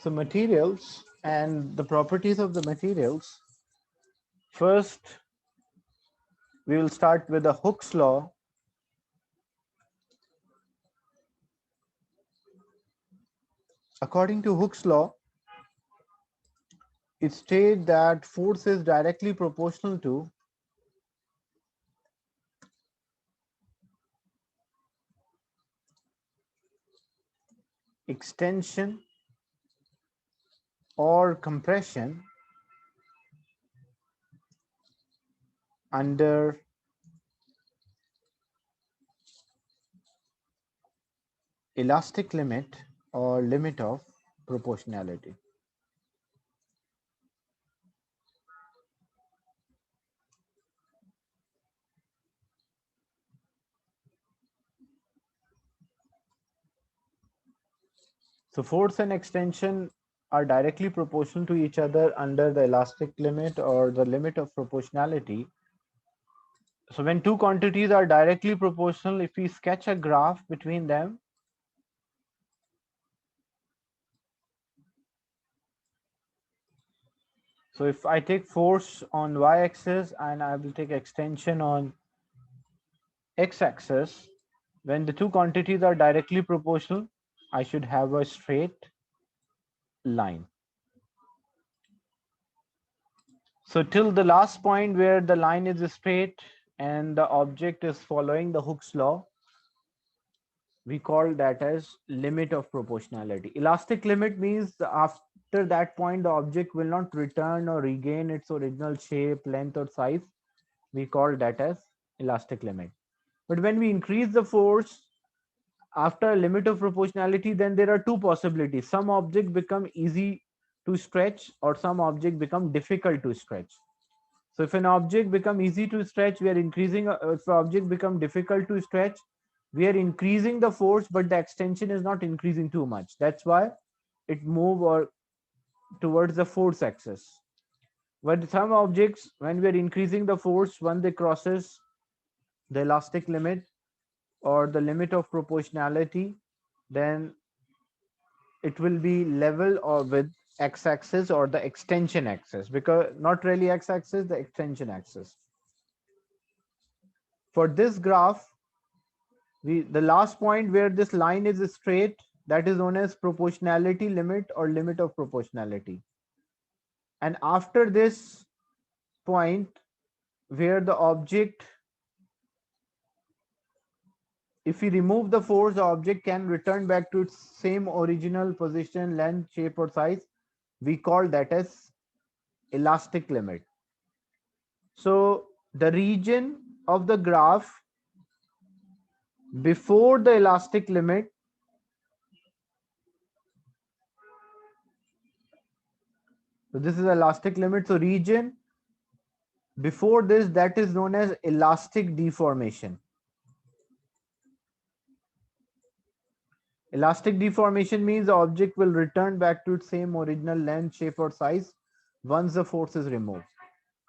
So materials and the properties of the materials. First, we will start with the Hooke's law. According to Hooke's law, it states that force is directly proportional to extension or compression under elastic limit or limit of proportionality. So force and extension are directly proportional to each other under the elastic limit or the limit of proportionality. So when two quantities are directly proportional, if we sketch a graph between them, so if I take force on y-axis and I will take extension on x-axis, when the two quantities are directly proportional, I should have a straight line. So till the last point where the line is straight and the object is following the Hooke's law, we call that as limit of proportionality. Elastic limit means after that point, the object will not return or regain its original shape, length, or size. We call that as elastic limit. But when we increase the force after a limit of proportionality, then there are two possibilities. Some object become easy to stretch or some object become difficult to stretch. So if an object become easy to stretch, we are increasing, if an object become difficult to stretch, we are increasing the force, but the extension is not increasing too much. That's why it move or towards the force axis. But some objects, when we are increasing the force, when they crosses the elastic limit or the limit of proportionality, then it will be level or with x-axis or the extension axis, because not really x-axis, the extension axis. For this graph, the last point where this line is straight, that is known as proportionality limit or limit of proportionality. And after this point where the object, if we remove the force, the object can return back to its same original position, length, shape, or size. We call that as elastic limit. So the region of the graph before the elastic limit, so this is elastic limit, so region before this, that is known as elastic deformation. Elastic deformation means the object will return back to its same original length, shape, or size once the force is removed.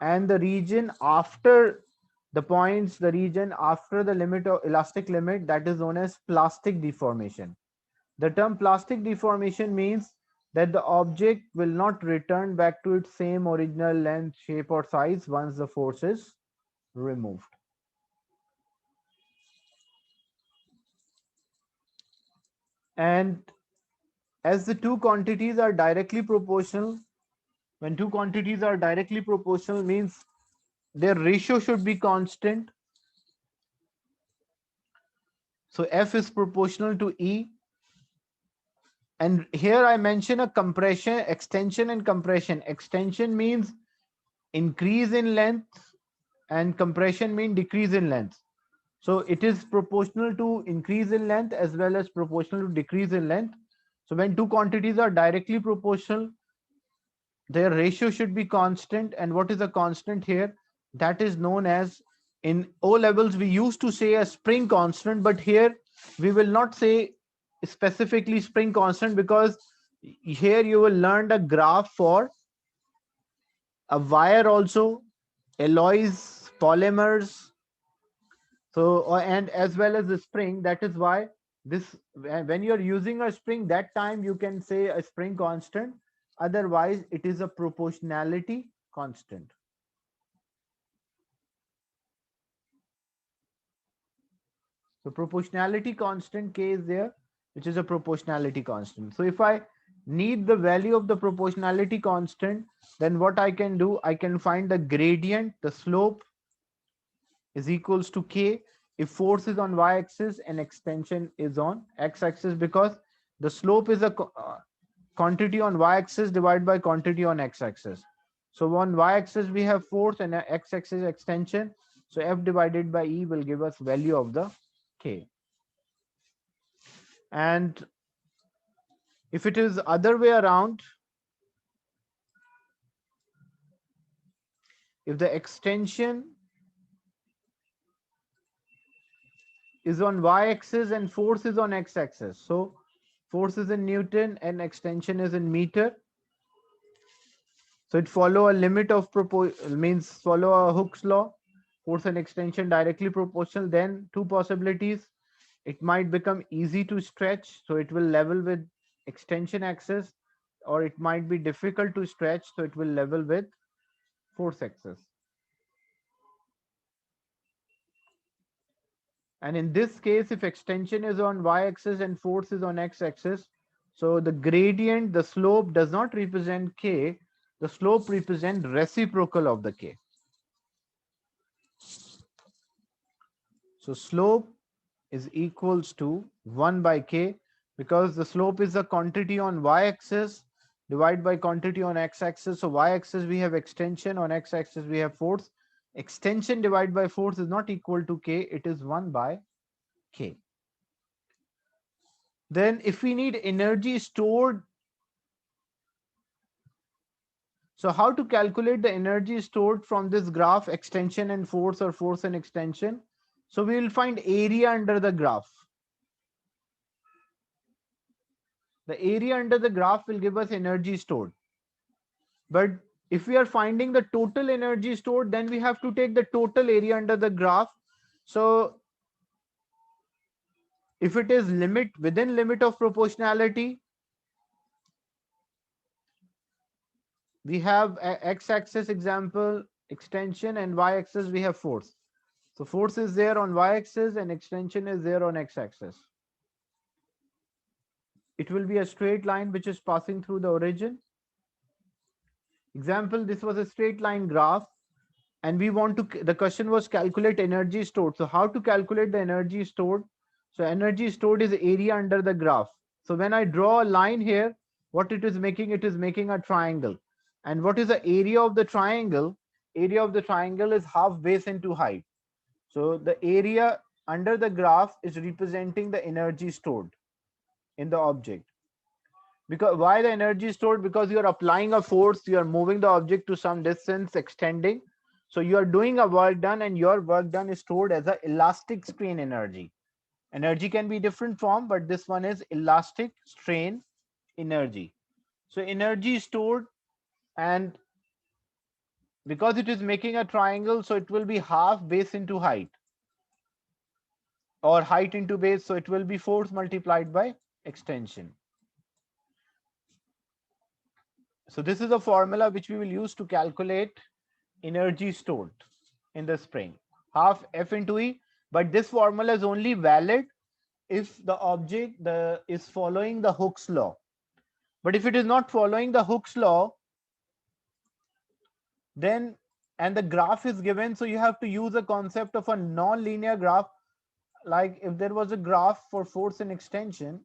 And the region after the points, the region after the limit of elastic limit, that is known as plastic deformation. The term plastic deformation means that the object will not return back to its same original length, shape, or size once the force is removed. And as the two quantities are directly proportional, when two quantities are directly proportional means their ratio should be constant. So F is proportional to E. And here I mention a compression, extension and compression. Extension means increase in length and compression means decrease in length. So it is proportional to increase in length as well as proportional to decrease in length. So when two quantities are directly proportional, their ratio should be constant. And what is a constant here? That is known as, in O levels we used to say a spring constant, but here we will not say specifically spring constant, because here you will learn a graph for a wire also, alloys, polymers, so and as well as the spring. That is why This, when you're using a spring, that time you can say a spring constant. Otherwise, it is a proportionality constant. So proportionality constant K is there, which is a proportionality constant. So if I need the value of the proportionality constant, then what I can do, I can find the gradient, the slope is equals to K if force is on y-axis and extension is on x-axis, because the slope is a quantity on y-axis divided by quantity on x-axis. So on y-axis we have force and x-axis extension. So F divided by E will give us value of the K. And if it is other way around, if the extension is on y-axis and force is on x-axis, so force is in Newton and extension is in meter, so it follow a limit of means follow a Hooke's law, force and extension directly proportional. Then two possibilities: it might become easy to stretch, so it will level with extension axis, or it might be difficult to stretch, so it will level with force axis. And in this case, if extension is on y-axis and force is on x-axis, so the gradient, the slope does not represent K, the slope represents reciprocal of the K. So slope is equals to 1 by K, because the slope is the quantity on y-axis divided by quantity on x-axis. So y-axis we have extension, on x-axis we have force. Extension divided by force is not equal to K, it is 1 by K. Then if we need energy stored, so how to calculate the energy stored from this graph, extension and force or force and extension? So we will find area under the graph. The area under the graph will give us energy stored. But if we are finding the total energy stored, then we have to take the total area under the graph. So if it is within limit of proportionality, we have x-axis example extension and y-axis we have force. So force is there on y-axis and extension is there on x-axis. It will be a straight line which is passing through the origin. Example, this was a straight line graph and we want to, the question was calculate energy stored. So how to calculate the energy stored? So energy stored is area under the graph. So when I draw a line here, what it is making a triangle. And what is the area of the triangle? Area of the triangle is half base into height. So the area under the graph is representing the energy stored in the object. Because why the energy is stored? Because you are applying a force, you are moving the object to some distance, extending. So you are doing a work done, and your work done is stored as an elastic strain energy. Energy can be different form, but this one is elastic strain energy. So energy is stored, and because it is making a triangle, so it will be half base into height, or height into base. So it will be force multiplied by extension. So this is a formula which we will use to calculate energy stored in the spring, half F into E. But this formula is only valid if the object is following the Hooke's law. But if it is not following the Hooke's law, then, and the graph is given, so you have to use a concept of a non-linear graph. Like if there was a graph for force and extension,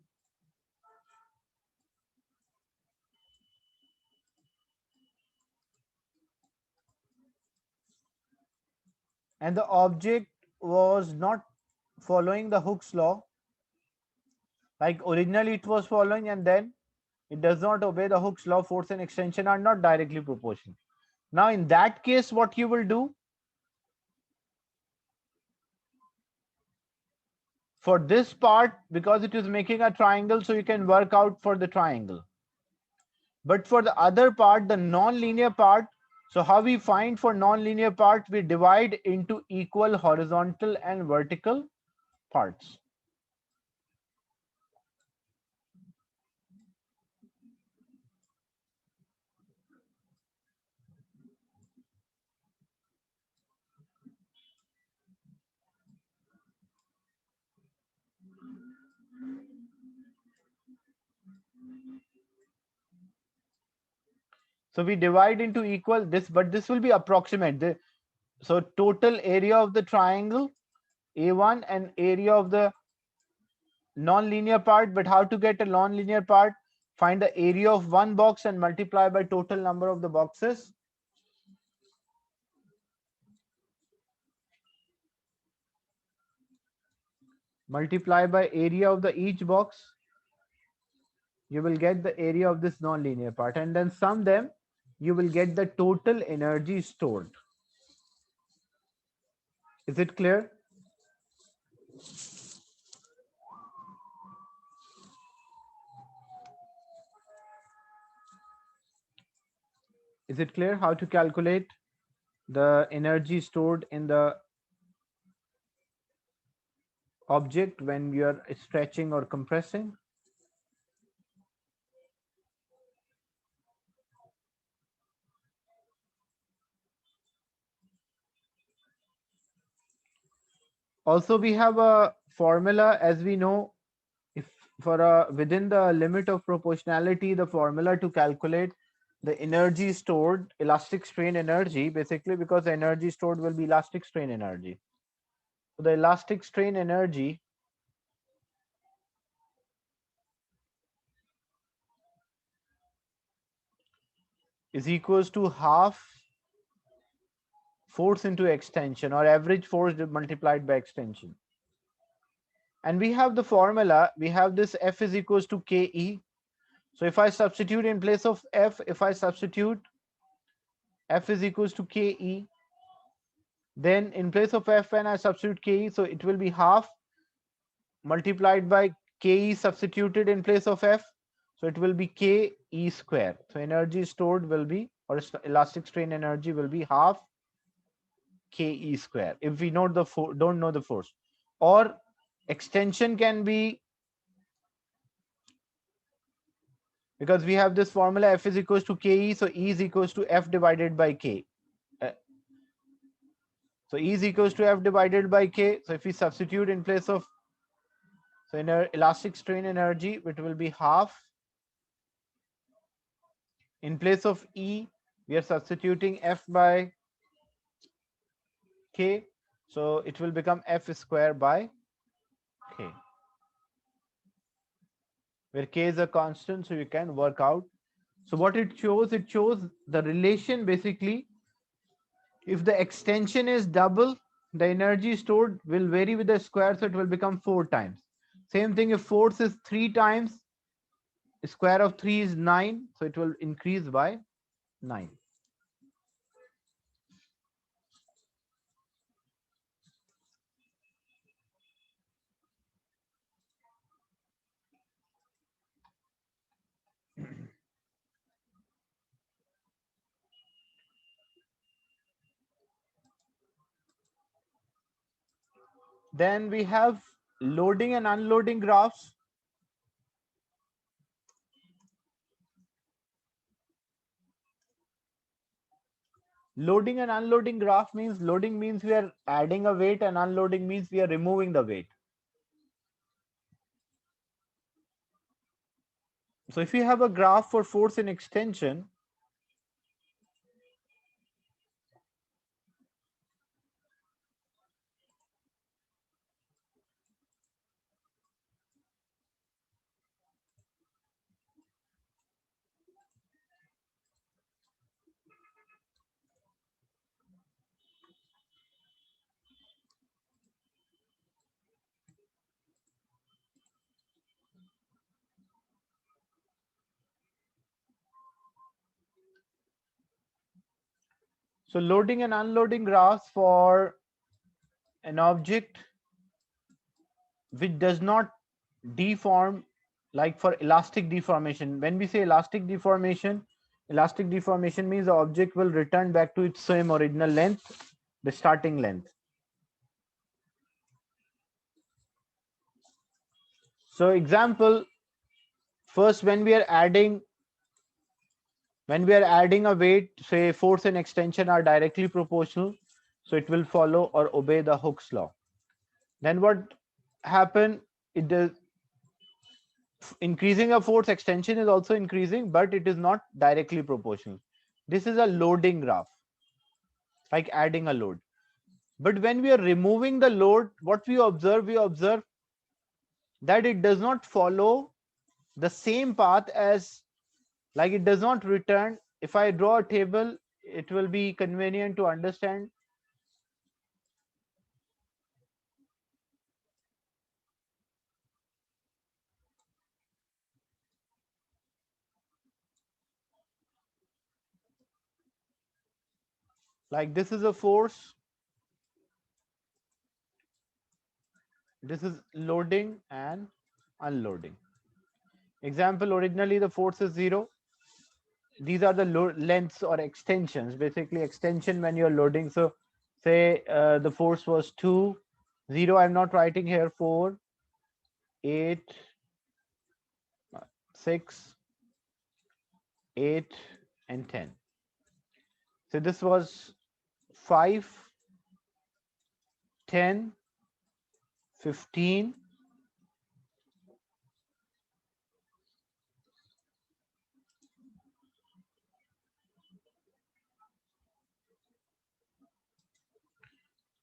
and the object was not following the Hooke's law, like originally it was following and then it does not obey the Hooke's law, force and extension are not directly proportional. Now in that case, what you will do, for this part, because it is making a triangle, so you can work out for the triangle. But for the other part, the non-linear part, so how we find for non-linear part, we divide into equal horizontal and vertical parts. So we divide into equal this, but this will be approximate. So total area of the triangle A1 and area of the non-linear part. But how to get a non-linear part? Find the area of one box and multiply by total number of the boxes. Multiply by area of the each box. You will get the area of this non-linear part, and then sum them. You will get the total energy stored. Is it clear? Is it clear how to calculate the energy stored in the object when you are stretching or compressing? Also, we have a formula, as we know, if for a within the limit of proportionality, the formula to calculate the energy stored, elastic strain energy, basically, because the energy stored will be elastic strain energy. So the elastic strain energy is equals to half force into extension, or average force multiplied by extension. And we have the formula, we have this F is equals to KE. So if I substitute in place of F, if I substitute F is equals to KE, then in place of F when I substitute KE, so it will be half multiplied by KE substituted in place of F. So it will be KE square. So energy stored will be, or elastic strain energy will be half KE square if we know the don't know the force. Or extension can be, because we have this formula F is equals to KE, so E is equals to F divided by K. So E is equals to F divided by K. So if we substitute in place of, so in our elastic strain energy, it will be half. In place of E, we are substituting F by K. So it will become F square by K, where K is a constant, so you can work out. So what it shows the relation basically. If the extension is double, the energy stored will vary with the square, so it will become 4 times. Same thing if force is 3 times, square of 3 is 9, so it will increase by 9. Then we have loading and unloading graphs. Loading and unloading graph means, loading means we are adding a weight and unloading means we are removing the weight. So if you have a graph for force in extension, so loading and unloading graphs for an object which does not deform, like for elastic deformation. When we say elastic deformation means the object will return back to its same original length, the starting length. So example, first when we are adding a weight, say force and extension are directly proportional, so it will follow or obey the Hooke's law. Then what happen, it does, increasing a force, extension is also increasing, but it is not directly proportional. This is a loading graph, like adding a load. But when we are removing the load, what we observe that it does not follow the same path as, like it does not return. If I draw a table, it will be convenient to understand. Like this is a force, this is loading and unloading. Example, originally the force is 0. These are the lengths or extensions, basically extension when you're loading. So say the force was 2, 0, I'm not writing here, 4, 8, 6, 8, and 10. So this was 5, 10, 15,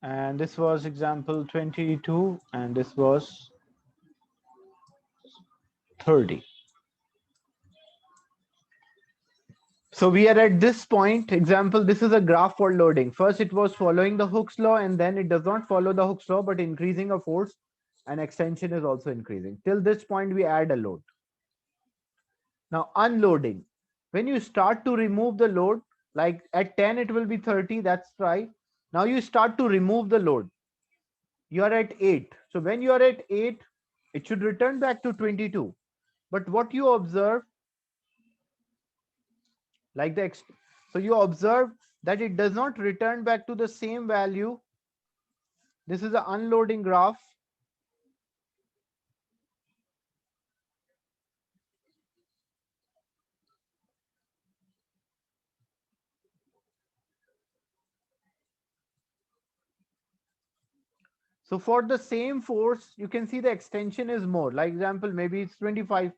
and this was example 22, and this was 30. So we are at this point. Example, this is a graph for loading. First it was following the Hooke's law, and then it does not follow the Hooke's law, but increasing a force, and extension is also increasing. Till this point we add a load. Now unloading, when you start to remove the load, like at 10 it will be 30, that's right. Now you start to remove the load, you are at 8. So when you are at 8, it should return back to 22. But what you observe, like so you observe that it does not return back to the same value. This is the unloading graph. So for the same force, you can see the extension is more. Like example, maybe it's 25.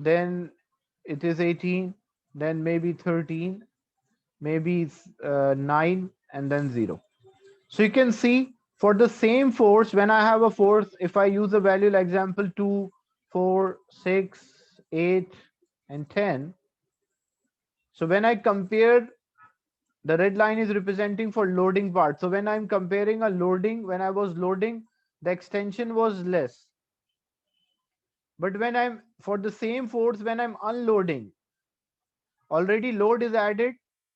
Then it is 18. Then maybe 13. Maybe it's 9, and then 0. So you can see for the same force, when I have a force, if I use a value like example 2, 4, 6, 8, and 10. So when I compare, the red line is representing for loading part. So when I'm comparing a loading, when I was loading, the extension was less. But when I'm, for the same force, when I'm unloading, already load is added,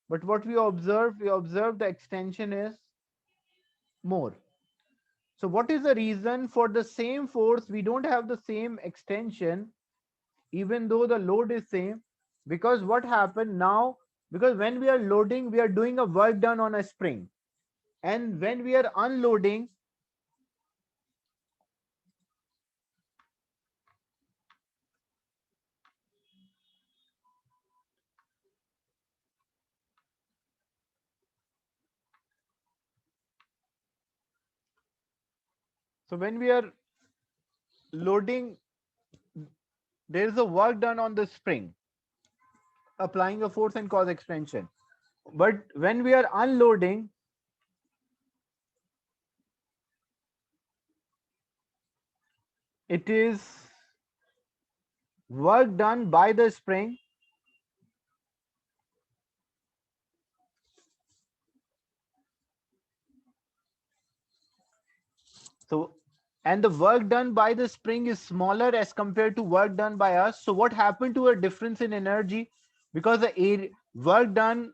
but what we observe the extension is more. So what is the reason? For the same force, we don't have the same extension, even though the load is same. Because what happened now, because when we are loading, we are doing a work done on a spring. And when we are unloading, so when we are loading, there is a work done on the spring, applying a force and cause expansion. But when we are unloading, it is work done by the spring. So, and the work done by the spring is smaller as compared to work done by us. So what happened to a difference in energy? Because the work done,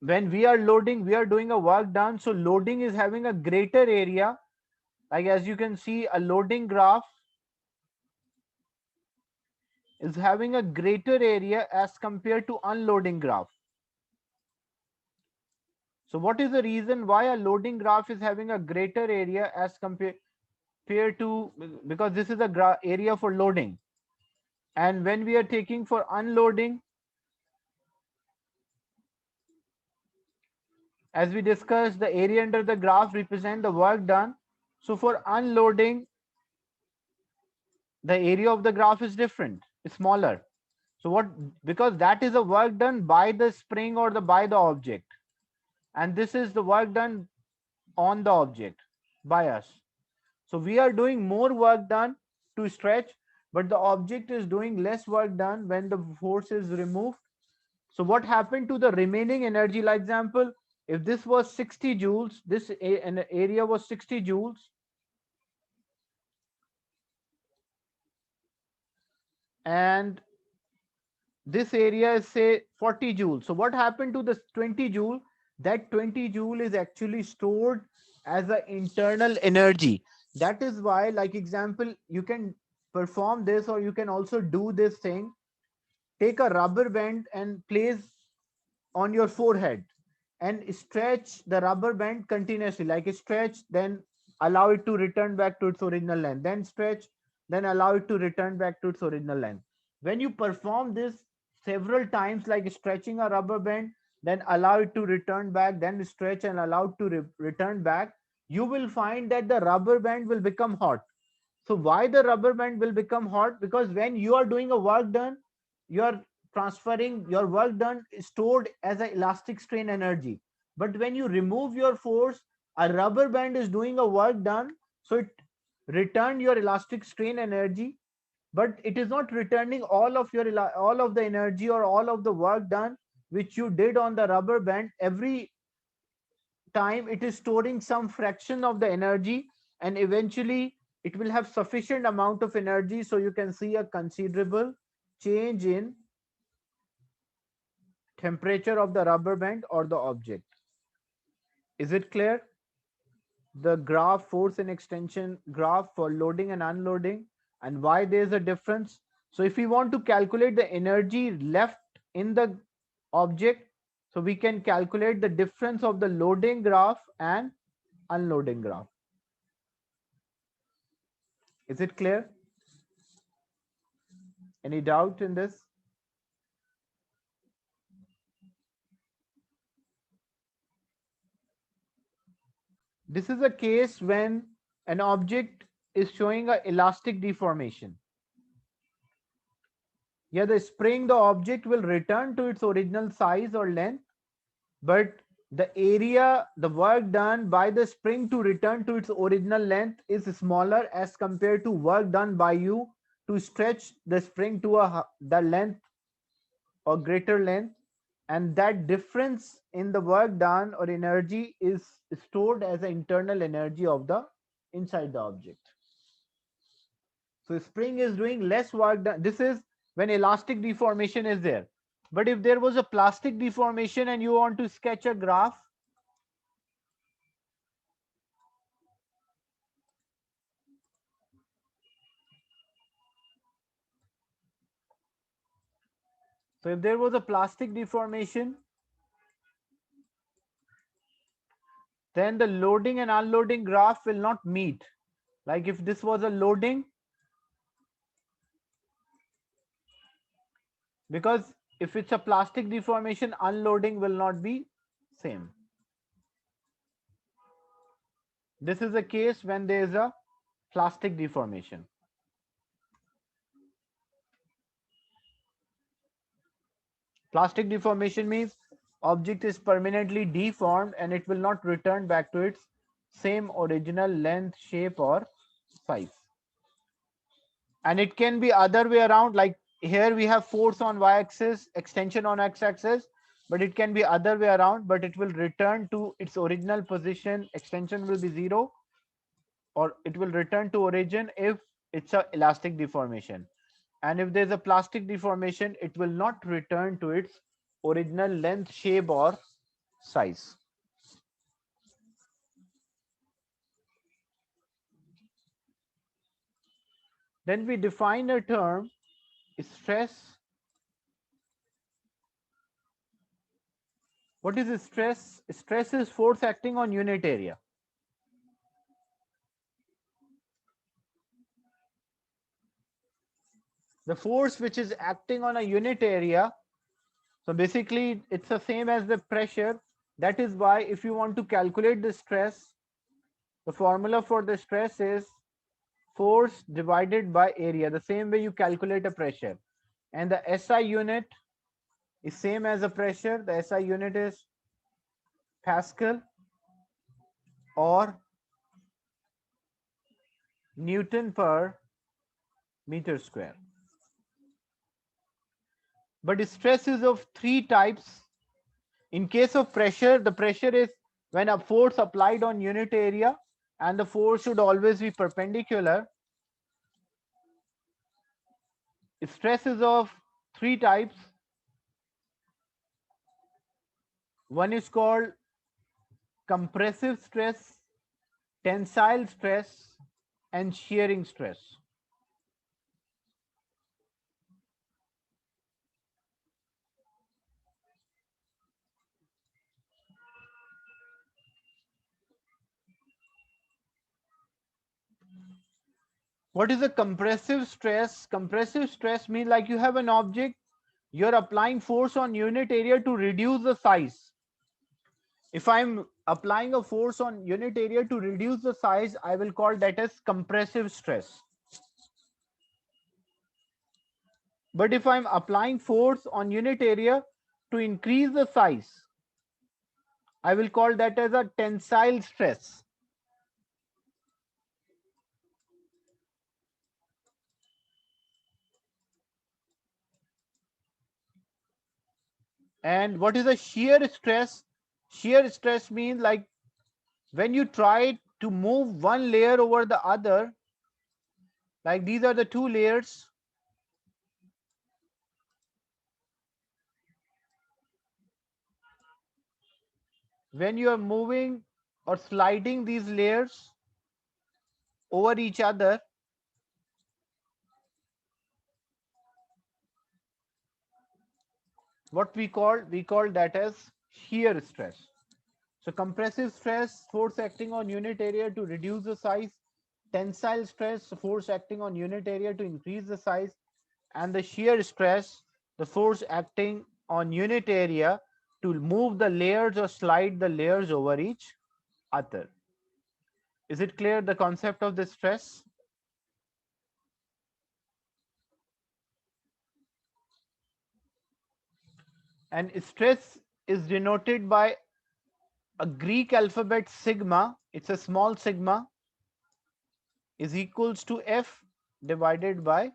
when we are loading, we are doing a work done. So loading is having a greater area. Like as you can see, a loading graph is having a greater area as compared to unloading graph. So what is the reason why a loading graph is having a greater area as compared to, because this is a area for loading. And when we are taking for unloading, as we discussed, the area under the graph represent the work done. So for unloading, the area of the graph is different, it's smaller. So what, because that is the work done by the spring or by the object, and this is the work done on the object by us. So we are doing more work done to stretch, but the object is doing less work done when the force is removed. So what happened to the remaining energy? Like example, if this was 60 joules, this an area was 60 joules, and this area is say 40 joules. So what happened to the 20 joule? That 20 joule is actually stored as an internal energy. That is why, like example, you can perform this, or you can also do this thing. Take a rubber band and place on your forehead and stretch the rubber band continuously, like stretch, then allow it to return back to its original length, then stretch, then allow it to return back to its original length. When you perform this several times, like stretching a rubber band, then allow it to return back, then stretch and allow it to return back, you will find that the rubber band will become hot. So why the rubber band will become hot? Because when you are doing a work done, you are transferring your work done stored as an elastic strain energy. But when you remove your force, a rubber band is doing a work done, so it returned your elastic strain energy, but it is not returning all of your all of the energy or all of the work done which you did on the rubber band. Every time it is storing some fraction of the energy, and eventually it will have sufficient amount of energy, so you can see a considerable change in temperature of the rubber band or the object. Is it clear? The graph, force and extension graph for loading and unloading, and why there is a difference. So if we want to calculate the energy left in the object, so we can calculate the difference of the loading graph and unloading graph. Is it clear? Any doubt in this? This is a case when an object is showing an elastic deformation. Yeah, the spring, the object will return to its original size or length, but the area, the work done by the spring to return to its original length is smaller as compared to work done by you to stretch the spring to the length or greater length, and that difference in the work done or energy is stored as the internal energy of the inside the object. So spring is doing less work done. This is when elastic deformation is there. But if there was a plastic deformation and you want to sketch a graph, so if there was a plastic deformation, then the loading and unloading graph will not meet. Like if this was a loading, because if it's a plastic deformation, unloading will not be same. This is a case when there is a plastic deformation. Plastic deformation means object is permanently deformed and it will not return back to its same original length, shape or size. And it can be other way around, like here we have force on y-axis, extension on x-axis, but it can be other way around, but it will return to its original position, extension will be 0, or it will return to origin if it's a elastic deformation. And if there's a plastic deformation, it will not return to its original length, shape or size. Then we define a term, stress. What is stress? Stress is force acting on unit area. The force which is acting on a unit area. So basically it's the same as the pressure. That is why if you want to calculate the stress, the formula for the stress is force divided by area, the same way you calculate a pressure. And the SI unit is same as a pressure. The SI unit is Pascal or Newton per meter square. But stress is of three types. In case of pressure, the pressure is when a force applied on unit area, and the force should always be perpendicular. Stress is of three types. One is called compressive stress, tensile stress, and shearing stress. What is a compressive stress? Compressive stress means like you have an object, you're applying force on unit area to reduce the size. If I'm applying a force on unit area to reduce the size, I will call that as compressive stress. But if I'm applying force on unit area to increase the size, I will call that as a tensile stress. And what is a shear stress? Shear stress means like when you try to move one layer over the other, like these are the two layers. When you are moving or sliding these layers over each other, what we call that as shear stress. So compressive stress, force acting on unit area to reduce the size. Tensile stress, force acting on unit area to increase the size. And the shear stress, the force acting on unit area to move the layers or slide the layers over each other. Is it clear the concept of the stress? And stress is denoted by a Greek alphabet sigma. It's a small sigma is equals to F divided by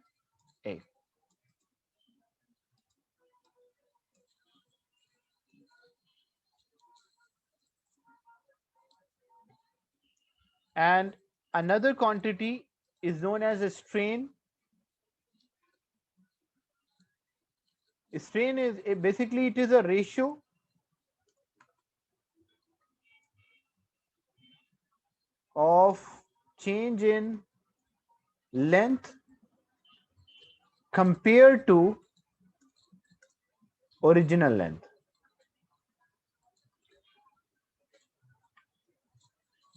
A. And another quantity is known as a strain. Strain is basically it is a ratio of change in length compared to original length.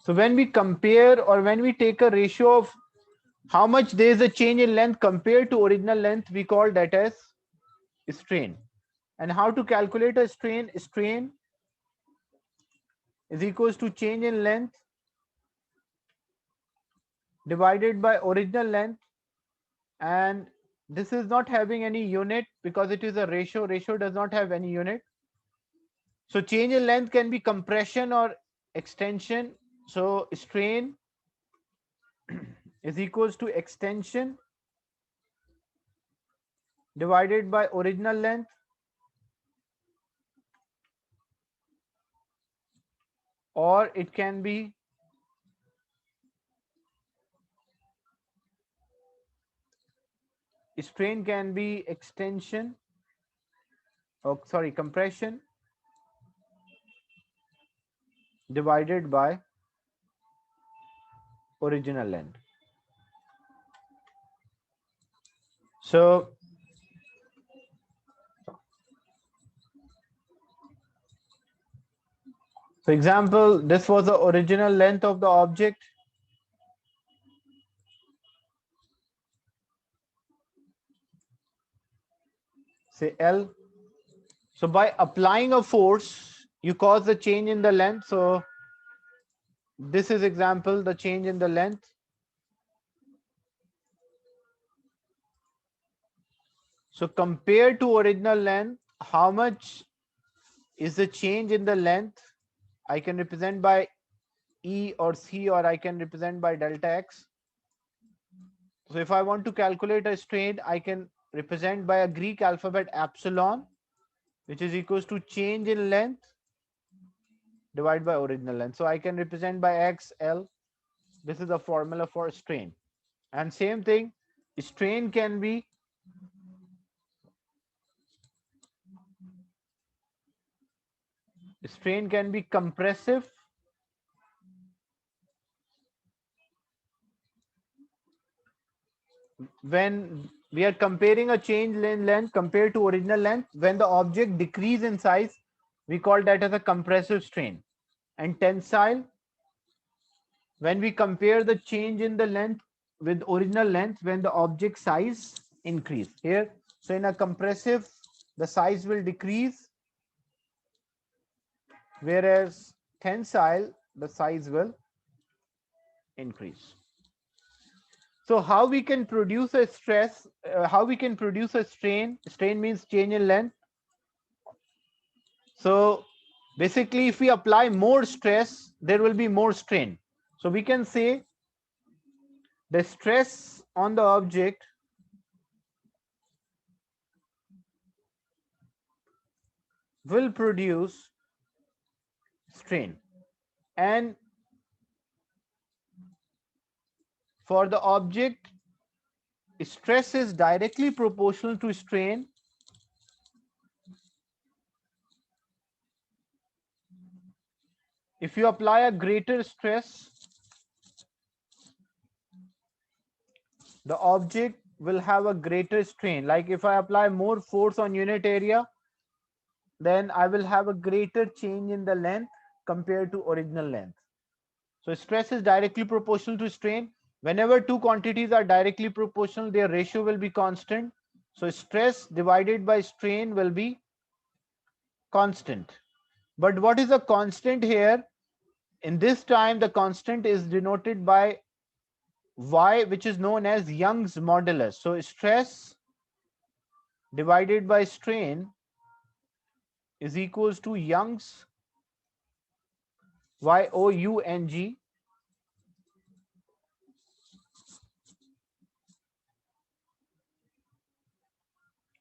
So when we compare or when we take a ratio of how much there is a change in length compared to original length, we call that as strain. And how to calculate a strain? Strain is equals to change in length divided by original length, and this is not having any unit because it is a ratio. Ratio does not have any unit. So change in length can be compression or extension. So strain is equals to extension divided by original length, or it can be strain can be extension, oh sorry, compression divided by original length. So for example, this was the original length of the object. Say L. So by applying a force, you cause the change in the length. So this is example, the change in the length. So compared to original length, how much is the change in the length? I can represent by E or C, or I can represent by delta X. So if I want to calculate a strain, I can represent by a Greek alphabet epsilon, which is equals to change in length divided by original length. So I can represent by XL. This is the formula for strain. And same thing, strain can be compressive when we are comparing a change in length compared to original length. When the object decrease in size, we call that as a compressive strain. And tensile, when we compare the change in the length with original length when the object size increase here. So in a compressive, the size will decrease, whereas tensile, the size will increase. So how we can produce a stress, how we can produce a strain? Strain means change in length. So basically, if we apply more stress, there will be more strain. So we can say the stress on the object will produce strain. And for the object, stress is directly proportional to strain. If you apply a greater stress, the object will have a greater strain. Like if I apply more force on unit area, then I will have a greater change in the length compared to original length. So stress is directly proportional to strain. Whenever two quantities are directly proportional, their ratio will be constant. So stress divided by strain will be constant. But what is a constant here? In this time, the constant is denoted by Y, which is known as Young's modulus. So stress divided by strain is equals to Young's YOUNG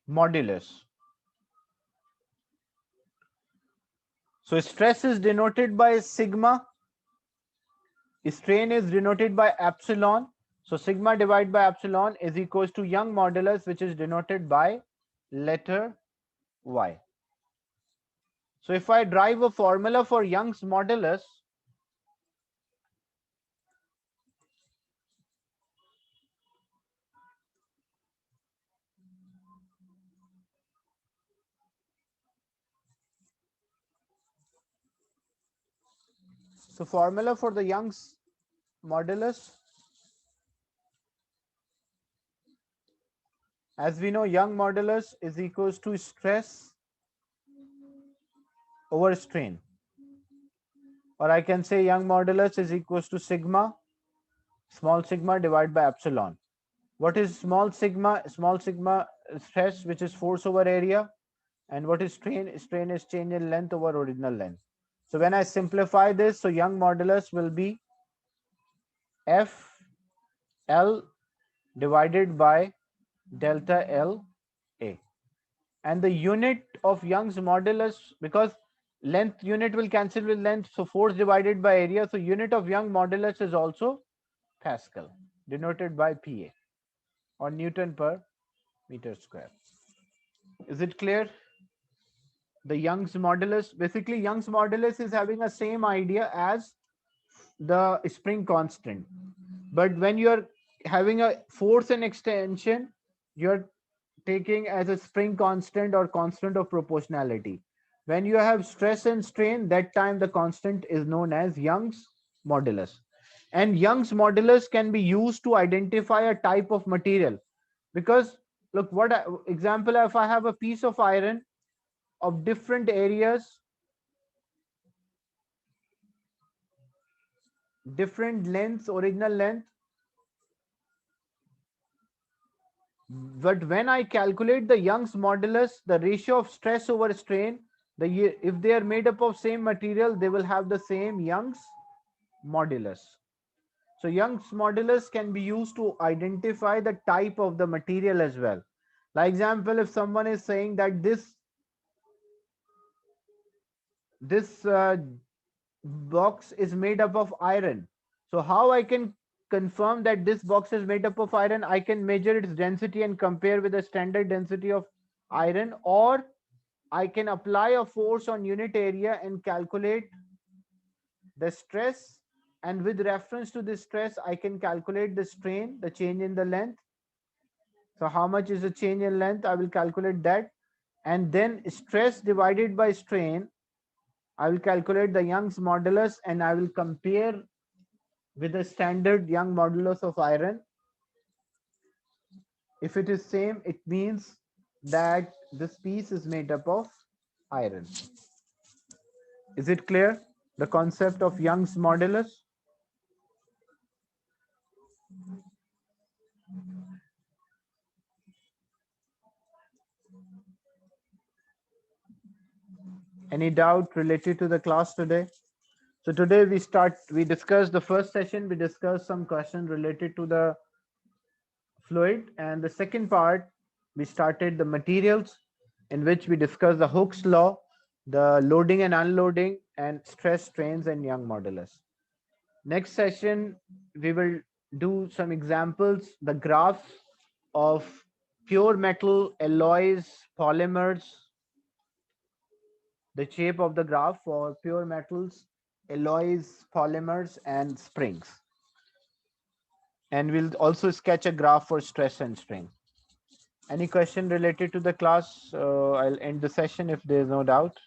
modulus. So stress is denoted by sigma, strain is denoted by epsilon. So sigma divided by epsilon is equals to Young modulus, which is denoted by letter Y. So if I drive a formula for Young's modulus, so formula for the Young's modulus, as we know, Young modulus is equals to stress over strain. Or I can say Young modulus is equals to sigma, small sigma divided by epsilon. What is small sigma? Small sigma stress, which is force over area. And what is strain? Strain is change in length over original length. So when I simplify this, so Young modulus will be F L divided by delta L A. And the unit of Young's modulus, because length unit will cancel with length, so force divided by area. So unit of Young modulus is also Pascal, denoted by PA, or Newton per meter square. Is it clear? The Young's modulus, basically Young's modulus is having the same idea as the spring constant. But when you're having a force and extension, you're taking as a spring constant or constant of proportionality. When you have stress and strain, that time the constant is known as Young's modulus. And Young's modulus can be used to identify a type of material. Because look, example, if I have a piece of iron of different areas, different lengths, original length, But when I calculate the Young's modulus, the ratio of stress over strain, if they are made up of same material, they will have the same Young's modulus. So Young's modulus can be used to identify the type of the material as well. Like example, if someone is saying that this box is made up of iron, so how I can confirm that this box is made up of iron? I can measure its density and compare with the standard density of iron, or I can apply a force on unit area and calculate the stress, and with reference to this stress I can calculate the strain, the change in the length. So how much is the change in length? I will calculate that, and then stress divided by strain, I will calculate the Young's modulus and I will compare with the standard Young modulus of iron. If it is same, it means that this piece is made up of iron. Is it clear? The concept of Young's modulus? Any doubt related to the class today? So today we discussed the first session, we discussed some questions related to the fluid, and the second part we started the materials, in which we discussed the Hooke's law, the loading and unloading, and stress, strains, and Young modulus. Next session we will do some examples, the graphs of pure metal, alloys, polymers, the shape of the graph for pure metals, alloys, polymers, and springs. And we'll also sketch a graph for stress and strain. Any question related to the class? I'll end the session if there's no doubt.